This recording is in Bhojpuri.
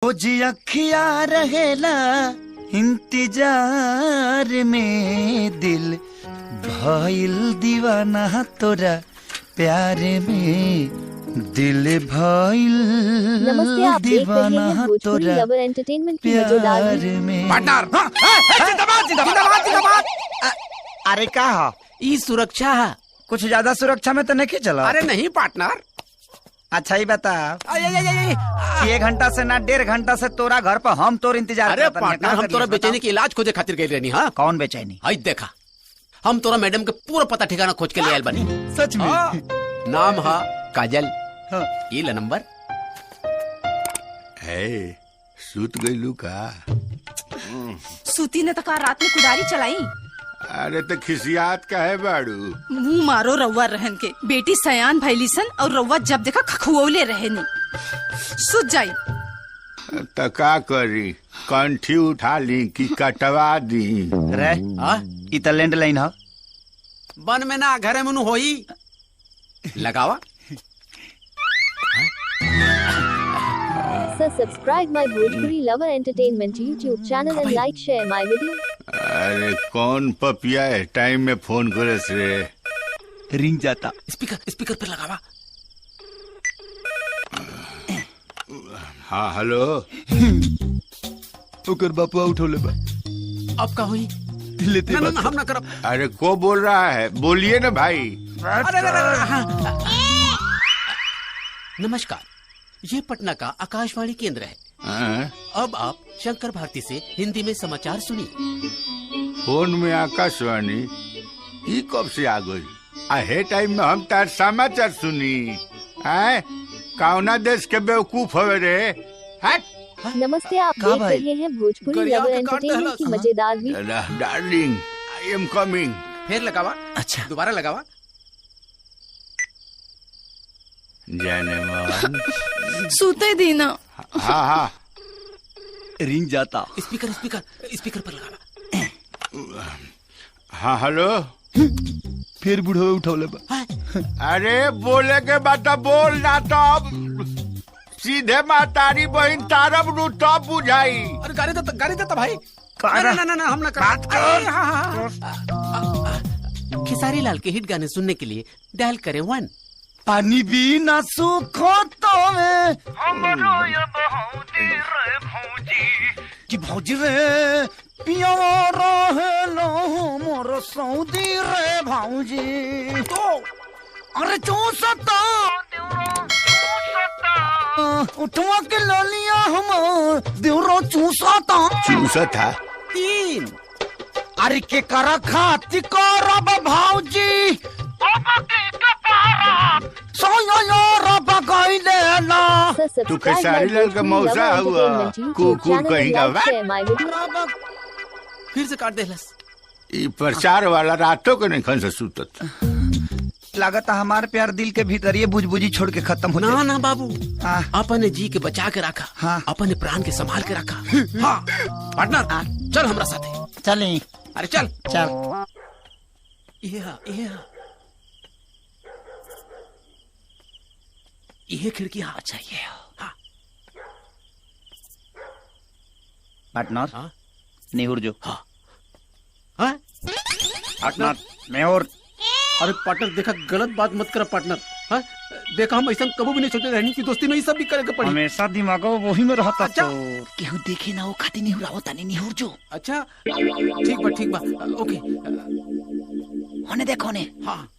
खोजी अखिया रहेला इंतजार में, दिल भइल दीवाना तोरा प्यार में, दिल भइल दीवाना तोरा प्यार में। पार्टनर जिंदाबाद जिंदाबाद जिंदाबाद। अरे का हो? ई सुरक्षा है। कुछ ज्यादा सुरक्षा में तो नहीं चला। अरे नहीं पार्टनर। अच्छा ही बता, 1 घंटा से ना 1.5 घंटा से तोरा घर पर हम तोर इंतजार। अरे पार्टनर हम तोरा बेचैनी के इलाज खोजे खातिर गए रहनी। हाँ कौन बेचैनी? आई देखा, हम तोरा मैडम के पूरा पता ठिकाना खोज के ले आयल बनी। सच में? नाम है काजल। हाँ। ये ला नंबर। है सूत गईलू का? सूती ने तो कहा रात में कुदारी चलाई। अरे तो खिसियात का है बाड़ू? मुंह मारो रउआ रहन के, बेटी सयान भैलीसन और रउआ जब देखा खखुओले रहनी। सुत जाई। तो का करी, कंठी उठा ली कि कटवा दी? रे ई तो लैंडलाइन है। बन में ना घरे में होई लगावा। Sir, subscribe my Bhojpuri Lover Entertainment YouTube channel and like share my video. अरे कौन पपिया है टाइम में फोन करे रे? रिंग जाता। स्पीकर पे लगावा। हाँ हेलो। ओकर बापुआ उठोले बा। अब का हुई? लेते ना, ना, हम ना करब। अरे को बोल रहा है? बोलिए ना भाई। अरे नमस्कार, ये पटना का आकाशवाणी केंद्र है। अब आप शंकर भारती से हिंदी में समाचार सुनिए। फोन में आकाशवाणी ई कब से आ गई? आहे टाइम में हम तार समाचार सुनी। कौना देश के बेवकूफ हवे रे? हट। नमस्ते, आप देख रहे हैं भोजपुरी लवर एंटरटेनमेंट की मजेदार video. Darling I am coming. फिर लगावा। अच्छा दोबारा लगावा। जाने मन। सूते दीना। हाँ हाँ रिंग जाता। स्पीकर पर लगावा। हाँ हेलो। फिर बुढ़ो उठौले बा। अरे बोले के बाद बोल ना, तब सीधे मातारी बहन तारब नु तब बुझाई। अरे गाड़ी देता भाई। ना हम ना बात कर। खेसारी लाल के हिट गाने सुनने के लिए डायल करें 1। पानी भी ना सूखो तो हमरो ये बहुती रे भौजी कि भौजी रे पिया रहेलो मोर सऊदी रे भौजी। तो अरे चूसता उठवा के ललिया हम देवरो चूसता। चूसा था 3। अरे के करा खाती करब भौजी तू खेसारी लाल का मौसा हुआ कुकुर कहेगा। फिर से काट देलस। ई प्रचार वाला रातों को नहीं खन से सुतत। लागत हमारे प्यार दिल के भीतर ये बुझबुझी छोड़ के खत्म हो। ना बाबू, अपने जी के बचा के रखा। हाँ। अपने प्राण के संभाल के रखा। हाँ पार्टनर चल हमरा साथे। चले। अरे चल चल। ये खिड़की हाँ चाहिए। हाँ पार्टनर हाँ? नेहुर जो। हाँ हाँ पार्टनर मैं और। अरे पार्टनर देखा, गलत बात मत कर पार्टनर। हाँ देखा, हम ऐसा कभी भी नहीं सोचे रहनी की दोस्ती में ये सब भी करे के पड़ी। हमेशा दिमाग वही में रहता। अच्छा। तो केहू देखे ना वो खाती नहीं होता नहीं नेहुर जो। अच्छा ठीक बा ओके। होने देखो ने। हाँ